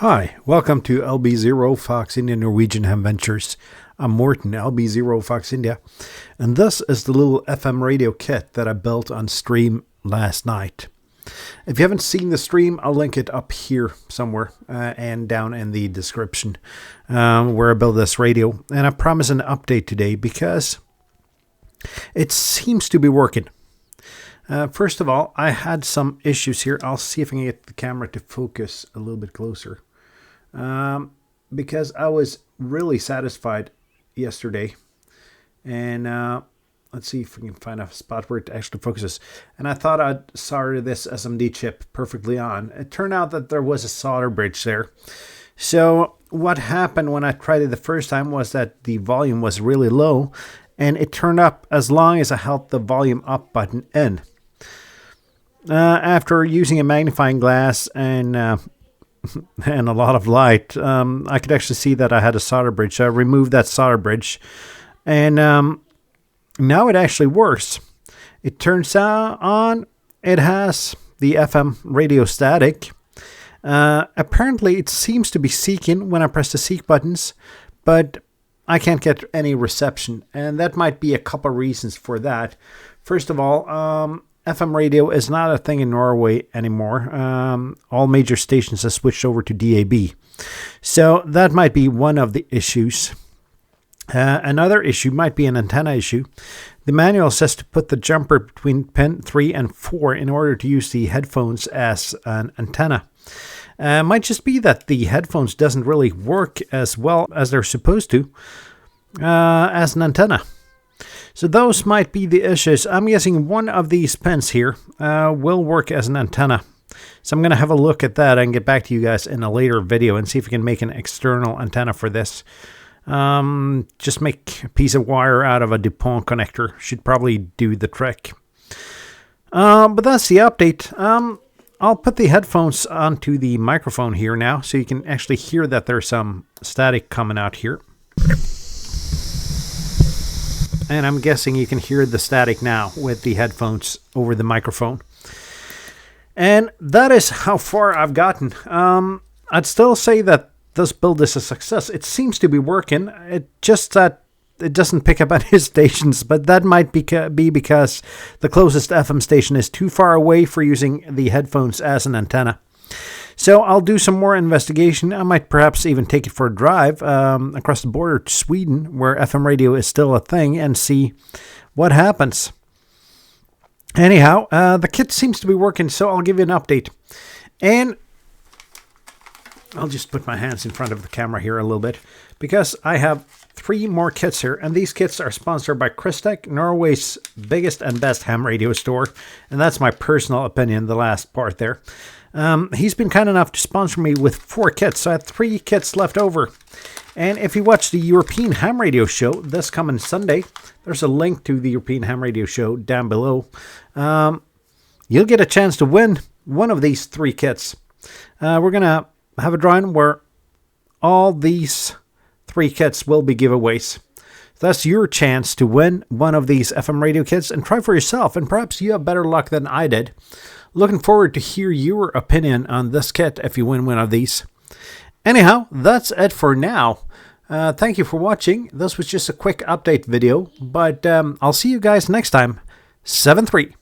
Hi, welcome to LB0 Fox India Norwegian Ham Ventures. I'm Morten, LB0 Fox India, and this is the little FM radio kit that I built on stream last night. If you haven't seen the stream, I'll link it up here somewhere and down in the description where I built this radio. And I promise an update today because it seems to be working. First of all, I had some issues here. I'll see if I can get the camera to focus a little bit closer. Because I was really satisfied yesterday. And let's see if we can find a spot where it actually focuses. And I thought I'd solder this SMD chip perfectly on. It turned out that there was a solder bridge there. So what happened when I tried it the first time was that the volume was really low. And it turned up as long as I held the volume up button in. After using a magnifying glass and a lot of light, I could actually see that I had a solder bridge. So I removed that solder bridge, and now it actually works. It turns on. It has the FM radio static. Apparently, it seems to be seeking when I press the seek buttons, but I can't get any reception, and that might be a couple reasons for that. First of all, FM radio is not a thing in Norway anymore. All major stations have switched over to DAB. So that might be one of the issues. Another issue might be an antenna issue. The manual says to put the jumper between pin 3 and 4 in order to use the headphones as an antenna. Might just be that the headphones doesn't really work as well as they're supposed to as an antenna. So those might be the issues. I'm guessing one of these pins here will work as an antenna. So I'm going to have a look at that and get back to you guys in a later video and see if we can make an external antenna for this. Just make a piece of wire out of a DuPont connector. Should probably do the trick. But that's the update. I'll put the headphones onto the microphone here now so you can actually hear that there's some static coming out here. And I'm guessing you can hear the static now with the headphones over the microphone. And that is how far I've gotten. I'd still say that this build is a success. It seems to be working. It just that it doesn't pick up any stations, but that might be because the closest FM station is too far away for using the headphones as an antenna. So I'll do some more investigation. I might perhaps even take it for a drive across the border to Sweden, where FM radio is still a thing, and see what happens. Anyhow, the kit seems to be working, so I'll give you an update. And I'll just put my hands in front of the camera here a little bit, because I have 3 more kits here, and these kits are sponsored by Christech, Norway's biggest and best ham radio store, and that's my personal opinion, the last part there. He's been kind enough to sponsor me with 4 kits, so I have 3 kits left over. And if you watch the European Ham Radio Show this coming Sunday, there's a link to the European Ham Radio Show down below. You'll get a chance to win one of these 3 kits. We're going to have a drawing where all these 3 kits will be giveaways. That's your chance to win one of these FM radio kits and try for yourself, and perhaps you have better luck than I did. Looking forward to hear your opinion on this kit if you win one of these. Anyhow, that's it for now. Thank you for watching. This was just a quick update video, but I'll see you guys next time. 7-3.